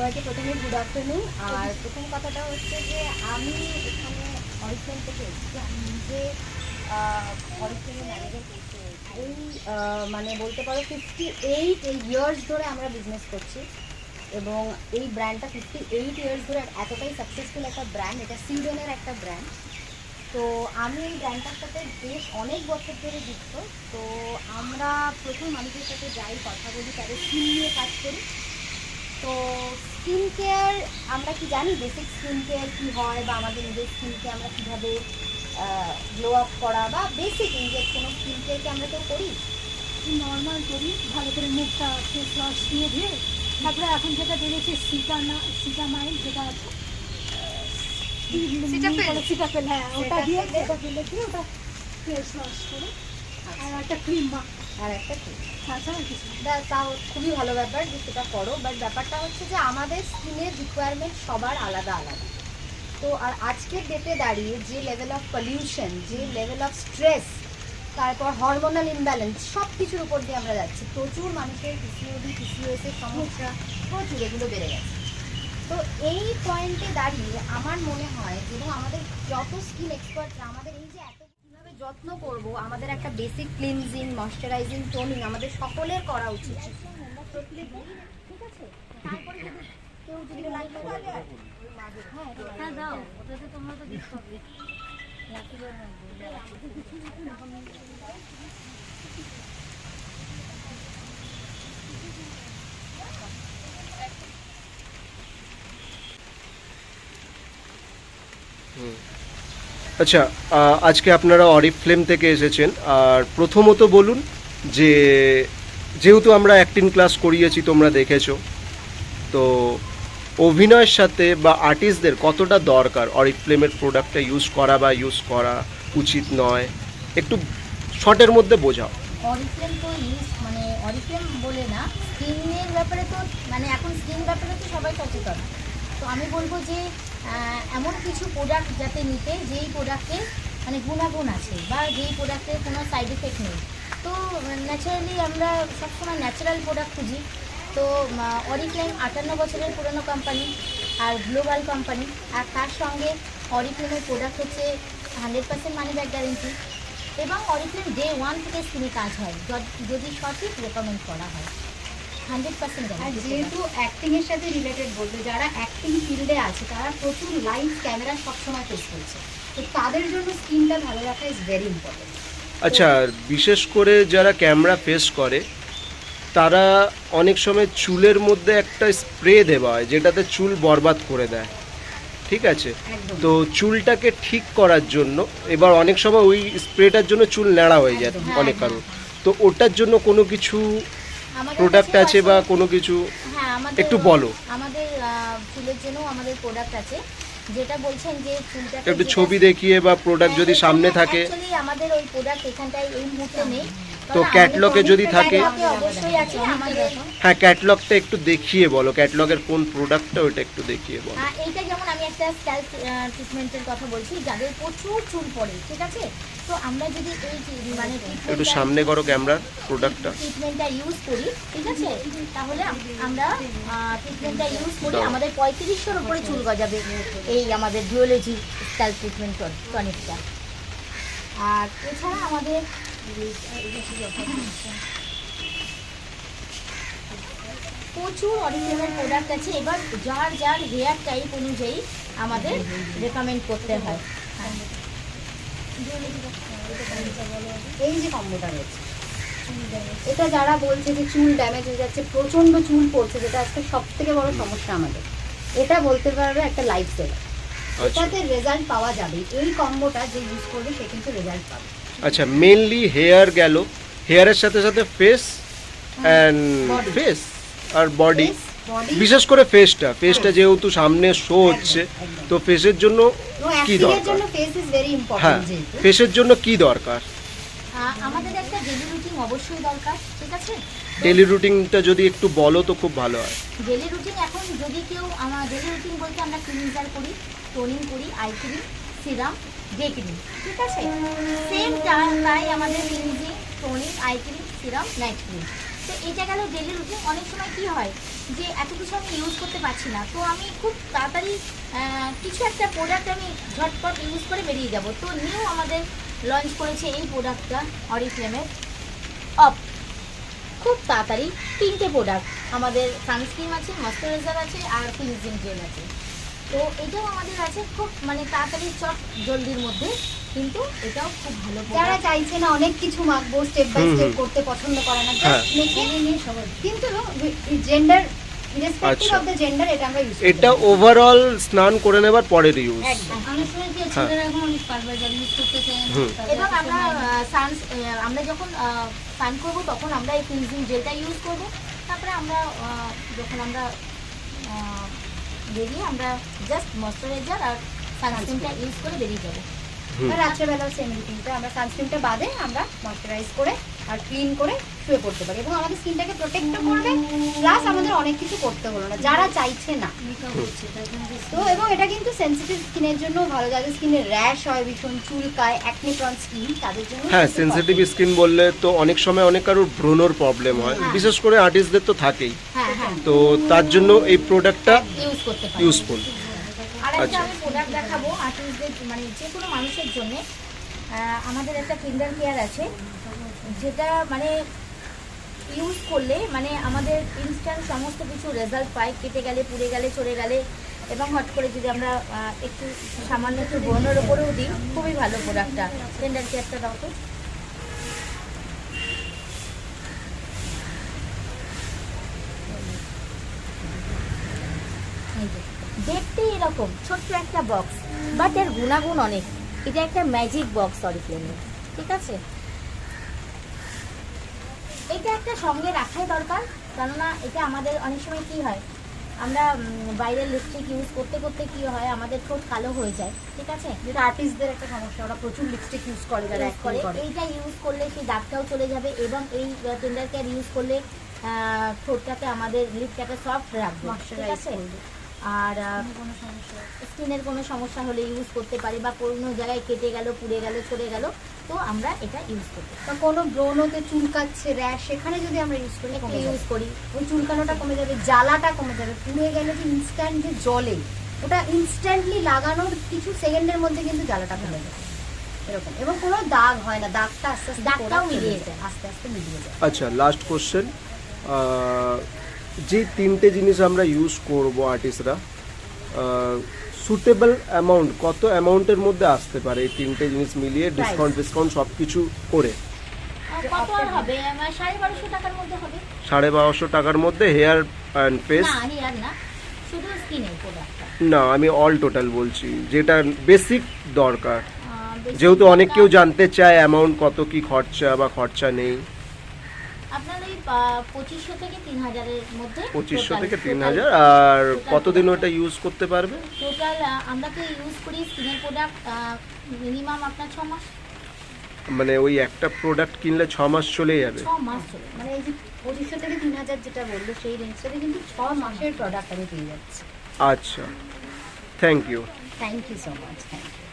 সবাইকে প্রথমে good afternoon. আর প্রথম কথাটা হচ্ছে যে আমি এখানে অরিফ্লেম থেকে এসেছি। আমি নিজে অরিফ্লেমের ম্যানেজার করতে এই মানে বলতে পারো 58 ইয়ার্স ধরে আমরা বিজনেস করছি এবং এই ব্র্যান্ডটা 58 ইয়ার্স ধরে এতটাই সাকসেসফুল একটা ব্র্যান্ড। এটা সুইডেনের একটা ব্র্যান্ড। তো আমি এই ব্র্যান্ডটার সাথে বেশ অনেক বছর ধরে যুক্ত। তো আমরা প্রথম মানুষের সাথে যাই, কথা বলি, তাদের স্কিন নিয়ে কাজ করি। তো স্কিন কেয়ার আমরা কি জানি, বেসিক স্কিন কেয়ার কী হয় বা আমাদের নিজের স্কিনকে আমরা কীভাবে গ্লো আপ করা বা বেসিক নিজের কোনো স্কিন কেয়ারকে আমরা কেউ করি নর্মাল করি, ভালো করে মুখটা ফেস ওয়াশ দিয়ে দিয়ে। তারপরে এখন যেটা বেরিয়েছে সিটামাইল, যেটা আছে সিটাফেল, হ্যাঁ ওটা দিয়ে ফেলে দিয়ে ওটা ফেস ওয়াশ করে আর একটা ক্রিম আর একটা কি তাছাড়া কিছু তাও খুবই ভালো ব্যাপার যে সেটা করো। বাট ব্যাপারটা হচ্ছে যে আমাদের স্কিনের রিকোয়ারমেন্ট সবার আলাদা আলাদা। তো আর আজকের ডেটে দাঁড়িয়ে যে লেভেল অফ পলিউশন, যে লেভেল অফ স্ট্রেস, তারপর হরমোনাল ইমব্যালেন্স, সব কিছুর উপর দিয়ে আমরা যাচ্ছি। প্রচুর মানুষের পিসিওডি, পিসিওএসের সমস্যা প্রচুর, এগুলো বেড়ে গেছে। তো এই পয়েন্টে দাঁড়িয়ে আমার মনে হয় যেন আমাদের যত স্কিন এক্সপার্টরা আমাদের এই যে এত কীভাবে যত্ন করব, আমাদের একটা বেসিক ক্লিনজিং, ময়শ্চারাইজিং, টোনিং আমাদের সকলের করা উচিত। ঠিক আছে, তারপরে যদি কেউ যদি লাইক হ্যাঁ দাও, ওটাতে তোমরা তো দিতে হবে। আচ্ছা, আজকে আপনারা অরিফ্লেম থেকে এসেছেন। আর প্রথমত বলুন যে যেহেতু আমরা অ্যাক্টিং ক্লাস করিয়েছি, তোমরা দেখেছো, তো অভিনয়ের সাথে বা আর্টিস্টদের কতটা দরকার অরিফ্লেমের প্রোডাক্টটা ইউজ করা বা ইউজ করা উচিত নয়, একটু শর্টের মধ্যে বোঝাও। অরিফ্লেম তো মানে অরিফ্লেম বলে না, স্কিনের ব্যাপারে তো মানে এখন স্কিন ব্যাপারে তো সবাই সচেতন। তো আমি বলবো যে এমন কিছু প্রোডাক্ট যাতে নিতে যেই প্রোডাক্টে মানে গুণাগুণ আছে বা যেই প্রোডাক্টের কোনো সাইড এফেক্ট নেই। তো ন্যাচারালি আমরা সবসময় ন্যাচারাল প্রোডাক্ট খুঁজি। তো অরিফ্লেম 58 বছরের পুরনো কোম্পানি আর গ্লোবাল কোম্পানি। আর তার সঙ্গে অরিফ্লেমের প্রোডাক্ট হচ্ছে 100% মানি ব্যাক গ্যারেন্টি এবং অরিফ্লেম ডে 1 থেকে স্কিনে কাজ হয় যদি সঠিক রেকমেন্ড করা হয়। 100% আর যেহেতু অ্যাক্টিংয়ের সাথে রিলেটেড বলতে, যারা অ্যাক্টিং ফিল্ডে আছে তারা প্রচুর লাইভ ক্যামেরা সবসময় ফেস করছে। তো তাদের জন্য স্কিনটা ভালো রাখা ইজ ভেরি ইম্পর্টেন্ট। আচ্ছা, বিশেষ করে যারা ক্যামেরা ফেস করে তারা অনেক সময় চুলের মধ্যে একটা স্প্রে দেওয়া হয় যেটাতে চুল বরবাদ করে দেয়, ঠিক আছে? তো চুলটাকে ঠিক করার জন্য এবার অনেক সময় ওই স্প্রেটার জন্য চুল ন্যাড়া হয়ে যায় অনেক কারো। তো ওটার জন্য কোনো কিছু প্রোডাক্ট আছে বা কোনো কিছু একটু বলো। আমাদের চুলের জন্য আমাদের প্রোডাক্ট আছে, যেটা বলছেন যে চুলটা একটু ছবি দেখিয়ে বা প্রোডাক্ট যদি সামনে থাকে। অ্যাকচুয়ালি আমাদের ওই প্রোডাক্ট এখানটায় এই মুহূর্তে নেই, তো ক্যাটলগে যদি থাকে অবশ্যই আছে আমাদের। হ্যাঁ, ক্যাটলগটা একটু দেখিয়ে বলো, ক্যাটলগের কোন প্রোডাক্টটা ওটা একটু দেখিয়ে বলো। এইটা যেমন আমি একটা স্ক্যাল্প ট্রিটমেন্টের কথা বলছি, যাদের প্রচুর চুল পড়ে, ঠিক আছে? তো আমরা যদি এই মানে একটু সামনে করো ক্যামেরার প্রোডাক্টটা, ট্রিটমেন্টটা ইউজ করি, ঠিক আছে, তাহলে আমরা ট্রিটমেন্টটা ইউজ করি আমাদের 3500-এর উপরে চুল গজাবে এই আমাদের ডুওলজি স্ক্যাল্প ট্রিটমেন্ট টনিকটা। আর এছাড়া আমাদের প্রচুর অরিফ্লেমের প্রোডাক্ট আছে। এবার যার যার হেয়ার টাইপ অনুযায়ী আমাদের রেকমেন্ড করতে হয়। এই যে কম্বোটা রয়েছে, এটা যারা বলছে যে চুল ড্যামেজ হয়ে যাচ্ছে, প্রচণ্ড চুল পড়ছে, যেটা আজকে সব থেকে বড় সমস্যা আমাদের, এটা বলতে পারবে একটা লাইফ সেভার। এটাতে রেজাল্ট পাওয়া যাবে। এই কম্বোটা যে ইউজ করবে সে কিন্তু রেজাল্ট পাবে। আচ্ছা, মেনলি হেয়ার গেল, হেয়ারের সাথে সাথে ফেস অ্যান্ড ফেস আর বডি, বিশেষ করে ফেসটা যেহেতু সামনে শো হচ্ছে, তো ফেসের জন্য কি দরকার? হ্যাঁ, ফেসের জন্য কি দরকার? আমাদের একটা ডেলি রুটিন অবশ্যই দরকার, ঠিক আছে? ডেলি রুটিনটা যদি একটু বলো তো খুব ভালো হয়। ডেলি রুটিন এখন যদি কেউ আমার ডেলি রুটিন বলতে আমরা ক্লিনজার করি, টোনিং করি, eye cream, serum, day cream, ঠিক আছে? সেম তাই আমাদের cleansing, toning, eye cream, serum, night cream. তো এটা গেল ডেলি রুটিন। অনেক সময় কি হয়, যে এত কিছু আমি ইউজ করতে পারছি না, তো আমি খুব তাড়াতাড়ি কিছু একটা প্রোডাক্ট আমি ঝটপট ইউজ করে বেরিয়ে যাব। তো নিউ আমাদের লঞ্চ করেছে এই প্রোডাক্টটা অরিফ্লেমের অফ। খুব তাড়াতাড়ি 3টে প্রোডাক্ট, আমাদের সানস্ক্রিন আছে, ময়েশ্চারাইজার আছে আর ক্লিনজিং জেল আছে। তো এটাও আমাদের আছে খুব মানে তাড়াতাড়ি চট জলদির মধ্যে, কিন্তু এটাও খুব ভালো যারা product। চাইছে না অনেক কিছু মাখবো, স্টেপ বাই স্টেপ করতে পছন্দ করে না, হ্যাঁ। জাস্ট মেখে নিয়ে সবাই, কিন্তু জেন্ডার ইরেসপেক্টিভ আচ্ছা। অফ দ্য জেন্ডার এটা আমরা ইউজ এটা ওভারঅল স্নান করে নেবার পরের ইউজ। একদম। আমি শুনেছি হ্যাঁ। ছেলেরা এখন অনেক পারভাইজার ইউজ করতেছে। হুম। এবং আমরা যখন স্নান করব তখন আমরা এই ক্লিনজিং জেলটা ইউজ করব। তারপরে আমরা যখন আমরা বেরিয়ে আমরা জাস্ট ময়েশ্চারাইজার আর সানস্ক্রিনটা ইউজ করে বেরিয়ে যাবো। হুম। আর রাত্রেবেলাও সেম রুটিনটা, আমরা সানস্ক্রিনটা বাদে আমরা ময়েশ্চারাইজ করে আর ক্লিন করে শুয়ে পড়তে পারি, এবং আমাদের স্কিনটাকে প্রোটেক্টও করবে, প্লাস আমাদের অনেক কিছু করতে হলো না যারা চাইছে না। তো এবং এটা কিন্তু সেনসিটিভ স্কিনের জন্য ভালো, যাদের স্কিনে র্যাশ হয়, ভীষণ চুলকায়, অ্যাকনে প্রন স্কিন, তাদের জন্য হ্যাঁ, কিন্তু সেনসিটিভ perfect। স্কিন বললে তো অনেক সময় অনেক কারোর ব্রণর প্রবলেম হয়, হ্যাঁ। বিশেষ করে আর্টিস্টদের তো থাকেই, হ্যাঁ হ্যাঁ, তো তার জন্য এই প্রোডাক্টটা ইউজ করতে পারি। ইউজফুল। আর একটা আচ্ছা। আমি প্রোডাক্ট দেখাবো আর্টিস্টদের, মানে যে কোনো মানুষের জন্য। আমাদের একটা কিন্ডার কেয়ার আছে, যেটা মানে ইউজ করলে মানে আমাদের ইনস্ট্যান্ট সমস্ত কিছু রেজাল্ট পাই, কেটে গেলে, পুড়ে গেলে, চড়ে গেলে, এবং হট করে যদি আমরা একটু সামান্য একটু ব্রণের ওপরেও দিই, খুবই ভালো প্রোডাক্টটা। কিন্ডার কেয়ারটা দাও তো। এই যে, দেখতে এরকম ছোট্ট একটা বক্স, বাট এর গুণাগুণ অনেক। এটা একটা ম্যাজিক বক্স অরিফ্লেমের, ঠিক আছে? এটা একটা সঙ্গে রাখাই দরকার, কেননা এটা আমাদের অনেক সময় কি হয়, আমরা বাইরের লিপস্টিক ইউজ করতে করতে কি হয়, আমাদের ঠোঁট কালো হয়ে যায়, ঠিক আছে? যেটা আর্টিস্টদের একটা সমস্যা, ওরা প্রচুর লিপস্টিক ইউজ করে, যারা ইউজ করে, অ্যাক্টিং করে। এইটা ইউজ করলে সেই দাগটাও চলে যাবে, এবং এই টেন্ডার কেয়ার ইউজ করলে ঠোঁটটাকে আমাদের লিপটাকে সফট রাখবে, ঠিক ময়শ্চারাইজ আছে? করবে। আর স্কিনের কোনো সমস্যা হলে ইউজ করতে পারি, বা কোনো জায়গায় কেটে গেল, পুড়ে গেল, চড়ে গেল, তো আমরা এটা ইউজ করতে পারি। বা কোনো ব্রণতে চুলকাচ্ছে, র্যাশ, সেখানে যদি আমরা ইউজ করি একটু কমে যাবে। ইউজ করি, ওই চুলকানোটা কমে যাবে, জ্বালাটা কমে যাবে, পুড়ে গেলে যে ইনস্ট্যান্ট যে জলে, ওটা ইনস্ট্যান্টলি লাগানোর কিছু সেকেন্ডের মধ্যে কিন্তু জ্বালাটা কমে যাবে এরকম, এবং কোনো দাগ হয় না, দাগটা আস্তে আস্তে দাগটাও product মিলিয়ে চলে যায়। আস্তে আস্তে মিলিয়ে যায়। আচ্ছা, লাস্ট কোশ্চেন, যে 3টে জিনিস আমরা ইউজ করব আর্টিস্টরা, সুটেবল অ্যামাউন্ট কত অ্যামাউন্টের মধ্যে আসতে পারে এই 3টে জিনিস মিলিয়ে, ডিসকাউন্ট সব কিছু করে? কত আর হবে, আমার 1250 টাকার মধ্যে হবে। 1250 টাকার মধ্যে হেয়ার অ্যান্ড ফেস? না, হেয়ার না, শুধু স্কিনের প্রোডাক্টটা। না, আমি অল টোটাল বলছি, যেটা বেসিক দরকার, যেহেতু অনেক কেউ জানতে চায় অ্যামাউন্ট কত কি খরচা বা খরচা নেই। আপনার ওই 2500 থেকে 3000-এর মধ্যে। 2500 থেকে 3000। আর কতদিন ওটা ইউজ করতে পারবে? টোটাল আমরা তো ইউজ করি স্কিনের প্রোডাক্ট মিনিমাম আপনার 6 মাস। মানে ওই একটা প্রোডাক্ট কিনলে 6 মাস চলে যাবে? 6 মাস চলে। মানে এই যে 2500 থেকে 3000 যেটা বললো, সেই রেঞ্জটাতে কিন্তু 6 মাসের প্রোডাক্ট আমি পেয়ে যাচ্ছি। আচ্ছা, thank you. Thank you so much, thank you.